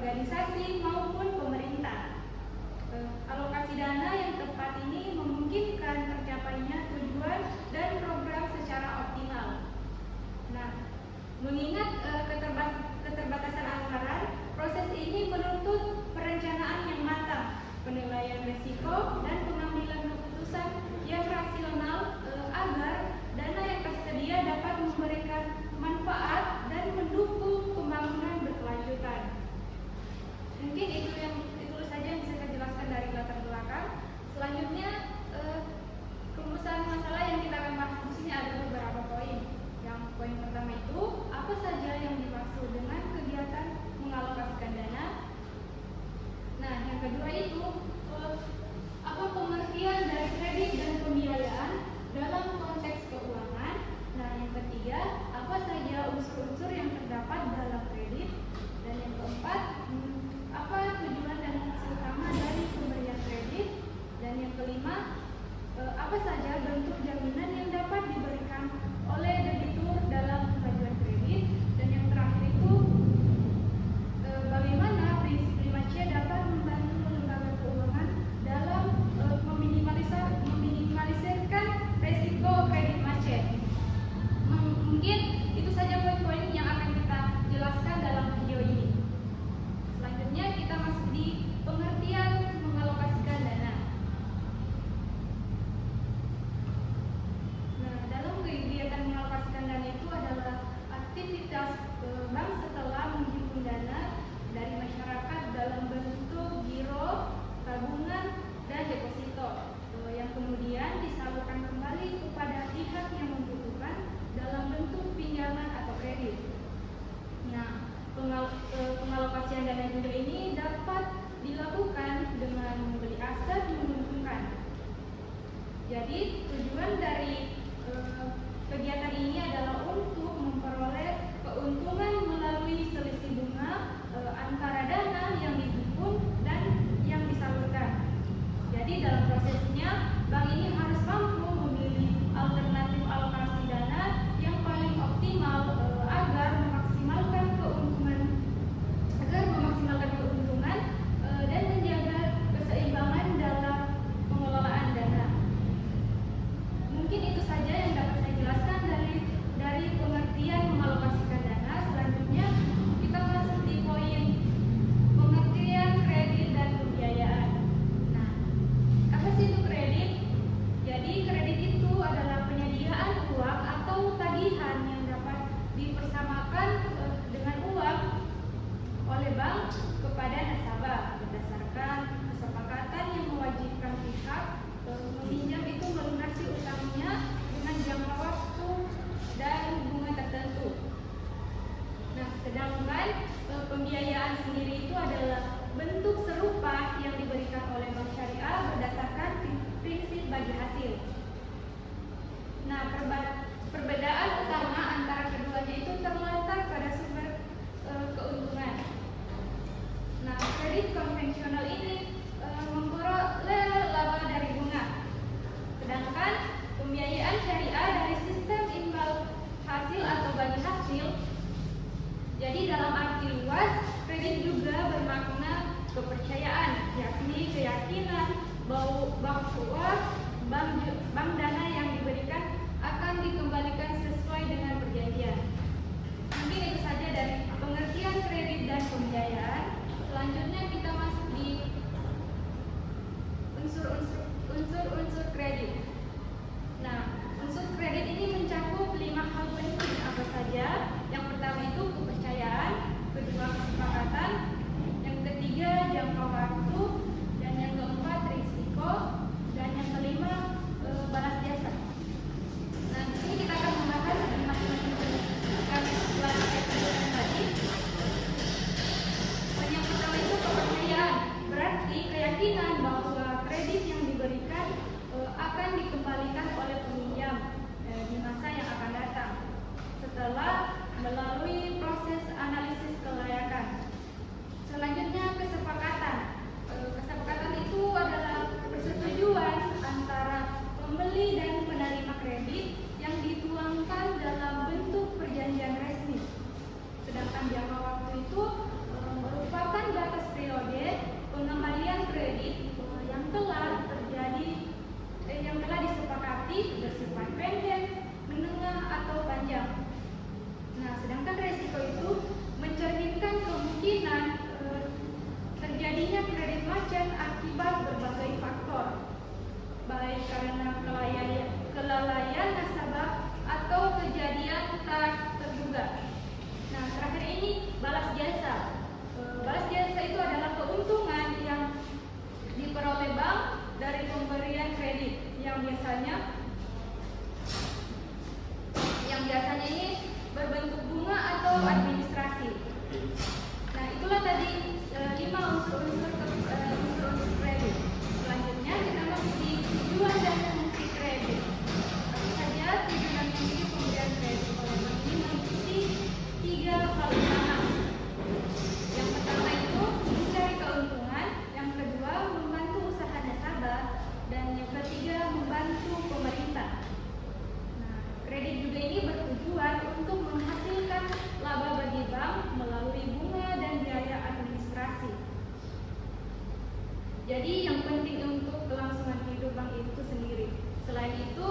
organisasi maupun pemerintah. Alokasi dana yang tepat ini memungkinkan tercapainya tujuan dan program secara optimal. Nah, mengingat keterbatasan anggaran, proses ini menuntut perencanaan yang matang, penilaian risiko, dan pengambilan keputusan yang rasional agar dana yang tersedia dapat memberikan manfaat dan mendukung pembangunan berkelanjutan. Mungkin itu saja yang bisa saya jelaskan dari latar belakang. Selanjutnya, rumusan masalah yang kita akan bahas di sini ada beberapa poin. Yang poin pertama itu, apa saja yang dimaksud dengan kegiatan mengalokasikan dana? Nah, yang kedua itu, apa pengertian dari kredit dan pembiayaan dalam konteks keuangan? Nah, yang ketiga, apa saja unsur-unsur yang terdapat dalam kredit? Dan yang keempat, apa tujuan dan fungsi utama dari pemberian kredit? Dan yang kelima, apa saja bentuk jaminan yang dapat diberikan oleh debitur dalam pengajuan kredit? Dan yang terakhir itu, bagaimana prinsip 5C dapat membantu lembaga keuangan dalam meminimalisirkan resiko kredit macet. Mungkin itu saja poin-poin yang akan kita jelaskan dalam video ini. Selanjutnya kita masuk di pengertian mengalokasikan dana. Nah, dalam kegiatan mengalokasikan dana itu adalah aktivitas bank setelah menghimpun dana dari masyarakat dalam bentuk giro, tabungan, dan deposito yang kemudian disalurkan kembali kepada pihak yang membutuhkan dalam bentuk pinjaman atau kredit. Nah, pengalokasian dana juga ini dapat dilakukan dengan membeli aset menguntungkan. Jadi tujuan dari kegiatan ini adalah untuk memperoleh keuntungan melalui selisih bunga antara dana yang dihimpun dan yang disalurkan. Jadi dalam prosesnya bank ini harus mampu memilih alternatif alokasi dana yang paling optimal agar memaksimalkan keuntungan dan menjaga keseimbangan dalam pengelolaan dana. Mungkin itu saja yang dapat saya jelaskan dari pengertian mengalokasikan dana. Selanjutnya kita masuk di poin pengertian kredit dan pembiayaan. Nah, apa sih itu kredit? Jadi kredit itu adalah penyediaan uang atau tagihan yang dapat dipersamakan dengan uang oleh bank kepada nasabah berdasarkan kesepakatan yang mewajibkan pihak meminjam itu melunasi utangnya dengan jangka waktu dan bunga tertentu. Nah, sedangkan pembiayaan sendiri itu adalah bentuk serupa yang diberikan oleh bank syariah berdasarkan prinsip bagi hasil. Nah, perbedaan utama antara keduanya itu terletak pada sumber keuntungan. Nah, kredit konvensional ini memperoleh laba dari bunga, sedangkan pembiayaan syariah dari sistem imbal hasil atau bagi hasil. Jadi dalam arti luas, kredit juga bermakna kepercayaan, yakni keyakinan bahwa bank dana yang diberikan akan dikembalikan sesuai dengan perjanjian. Mungkin itu saja dari pengertian kredit dan pembiayaan. Selanjutnya kita masuk di unsur kredit. Nah, unsur kredit ini mencakup 5 hal penting apa saja. Yang pertama itu kepercayaan, kedua kesepakatan, yang ketiga jangka waktu, dan yang keempat risiko, dan yang kelima Jadi yang penting untuk kelangsungan hidup bank itu sendiri. Selain itu,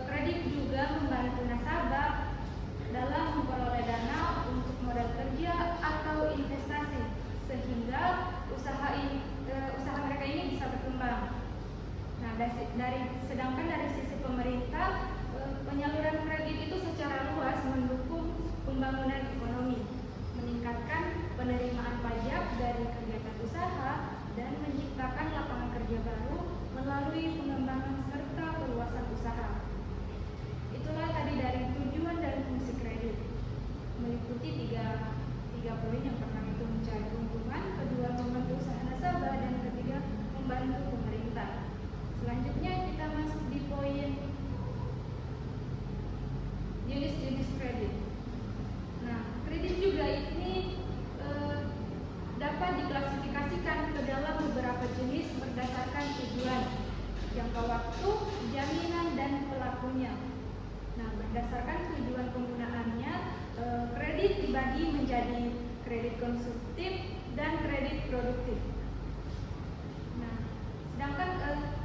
kredit juga membantu nasabah dalam memperoleh dana untuk modal kerja atau investasi, sehingga usaha mereka ini bisa berkembang. Nah, sedangkan dari sisi pemerintah, penyaluran kredit itu secara luas mendukung pembangunan ekonomi, meningkatkan penerimaan pajak dari kegiatan usaha, dan menciptakan lapangan kerja baru melalui pengembangan serta perluasan usaha. Itulah tadi dari tujuan dan fungsi kredit, meliputi tiga poin. Yang pertama itu mencari keuntungan, kedua membantu usaha nasabah, dan ketiga membantu pemerintah. Selanjutnya kita masuk di poin jenis-jenis kredit. Nah, kredit juga ini dapat diklasifikasikan ke dalam beberapa jenis berdasarkan tujuan, jangka waktu, jaminan, dan pelakunya. Nah, berdasarkan tujuan penggunaannya, kredit dibagi menjadi kredit konsumtif dan kredit produktif. Nah, sedangkan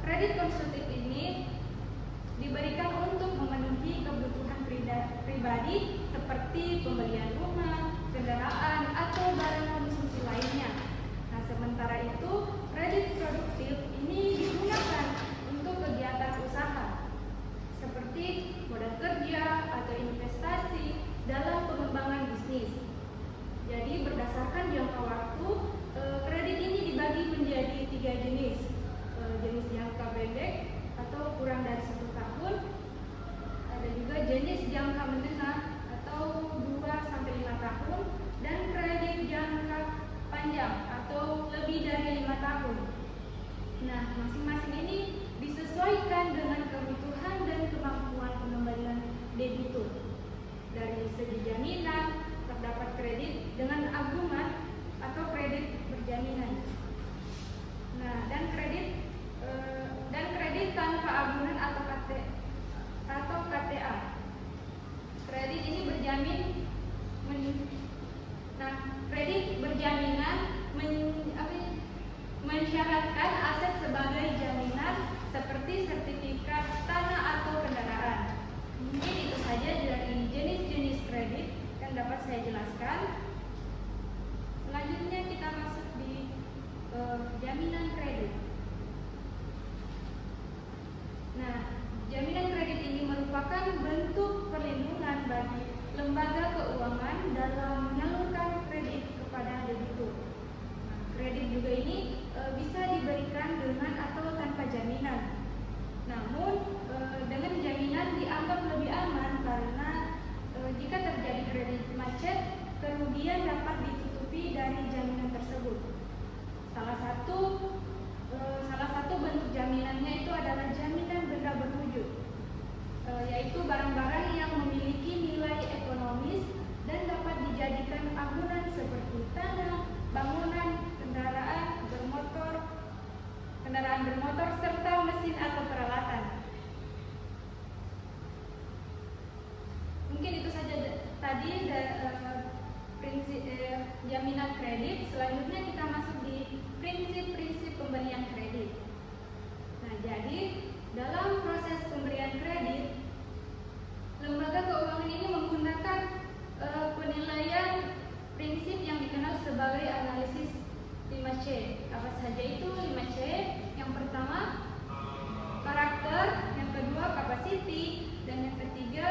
kredit konsumtif ini diberikan untuk memenuhi kebutuhan pribadi seperti pembelian rumah, kendaraan, atau barang konsumsi lainnya. Nah, sementara itu kredit produktif ini digunakan untuk kegiatan usaha seperti modal kerja atau investasi dalam pengembangan bisnis. Jadi berdasarkan jangka waktu, kredit ini dibagi menjadi 3 jenis. Jenis jangka pendek atau kurang dari 1 tahun, ada juga jenis jangka menengah atau 2-5 tahun, dan kredit jangka panjang atau lebih dari 5 tahun. Nah, masing-masing ini disesuaikan dengan kebutuhan dan kemampuan pengembalian debitur. Dari segi jaminan, terdapat kredit dengan agungan atau kredit berjaminan. Nah, dan kredit tanpa agunan atau KTA. Kredit ini kredit berjaminan mensyaratkan aset sebagai jaminan seperti sertifikat tanah atau kendaraan. Mungkin itu saja dari jenis-jenis kredit yang dapat saya jelaskan. Selanjutnya kita masuk di jaminan kredit. Nah, jaminan kredit ini merupakan bentuk perlindungan bagi lembaga keuangan dalam menyalurkan kredit kepada debitur. Nah, kredit juga ini bisa diberikan dengan atau tanpa jaminan. Namun, dengan jaminan dianggap lebih aman karena jika terjadi kredit macet, kerugian dapat ditutupi dari jaminan tersebut. Salah satu bentuk jaminannya itu adalah jaminan benda berwujud, yaitu barang-barang yang memiliki nilai ekonomis dan dapat dijadikan agunan seperti tanah, bangunan, kendaraan bermotor, serta mesin atau peralatan. Mungkin itu saja tadi prinsip jaminan kredit. Selanjutnya kita masuk di prinsip-prinsip pemberian kredit. Nah, jadi dalam proses pemberian kredit, lembaga keuangan ini menggunakan penilaian prinsip yang dikenal sebagai analisis 5C. Apa saja itu 5C? Yang pertama, karakter, yang kedua, capacity, dan yang ketiga,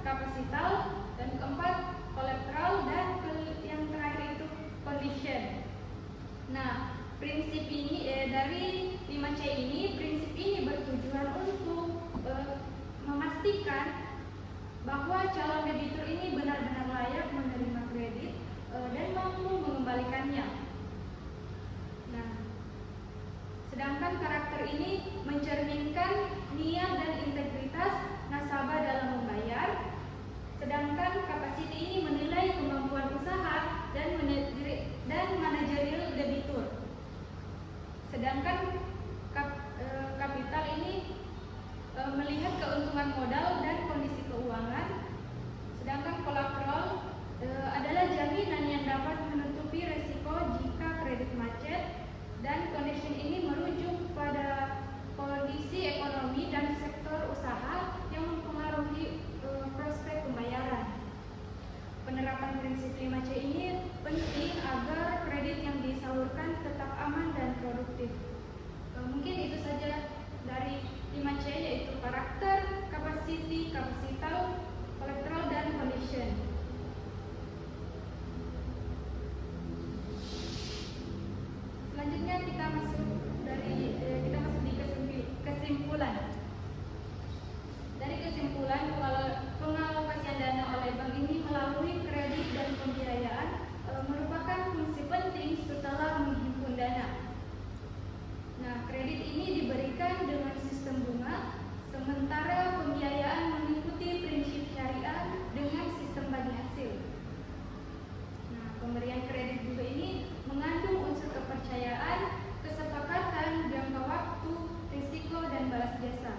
kapasital, dan keempat, collateral, dan yang terakhir itu condition. Nah, prinsip ini dari 5C ini, prinsip ini bertujuan untuk memastikan bahwa calon debitur ini benar-benar layak menerima kredit dan mampu mengembalikannya. Nah, sedangkan karakter ini mencerminkan niat dan integritas nasabah dalam membayar. Sedangkan kapasiti ini menilai kemampuan usaha dan manajerial debitur. Sedangkan kapital ini melihat keuntungan modal dan kondisi keuangan. Sedangkan kolateral adalah jaminan yang dapat menutupi resiko jika kredit macet, dan condition ini merujuk produktif. Mungkin itu saja dari 5C, yaitu karakter, capacity, capacital, collateral, dan condition. Selanjutnya kita masuk di kesimpulan. Dari kesimpulan, pengalokasian dana oleh bank ini melalui kredit dan pembiayaan merupakan fungsi penting setelah menghimpun dana. Nah, kredit ini diberikan dengan sistem bunga, sementara pembiayaan mengikuti prinsip syariah dengan sistem bagi hasil. Nah, pemberian kredit juga ini mengandung unsur kepercayaan, kesepakatan, jangka waktu, risiko, dan balas jasa.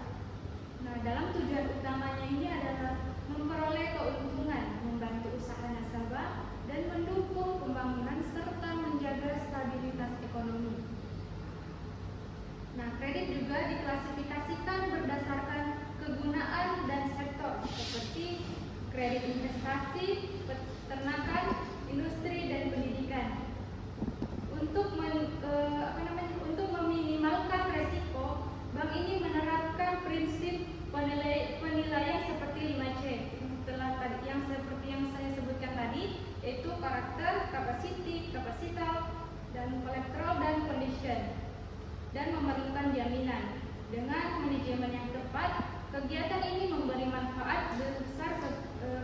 Nah, dalam tujuan utamanya ini adalah memperoleh keuntungan, membantu usaha nasabah, dan mendukung pembangunan serta menjaga stabilitas ekonomi. Nah, kredit juga diklasifikasikan berdasarkan kegunaan dan sektor, seperti kredit investasi, peternakan, industri, dan pendidikan. Untuk meminimalkan resiko, bank ini menerapkan prinsip penilaian seperti 5C yang seperti yang saya sebutkan tadi, yaitu karakter, capacity, capacital, dan collateral, dan condition, dan memerlukan jaminan. Dengan manajemen yang tepat, kegiatan ini memberi manfaat besar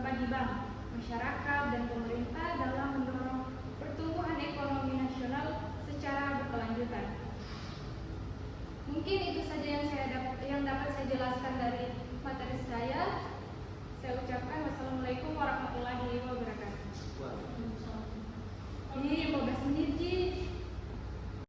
bagi bank, masyarakat, dan pemerintah dalam mendorong pertumbuhan ekonomi nasional secara berkelanjutan. Mungkin itu saja yang dapat saya jelaskan dari materi saya. Saya ucapkan wassalamualaikum warahmatullahi wabarakatuh. Ini 15 menit, Ji.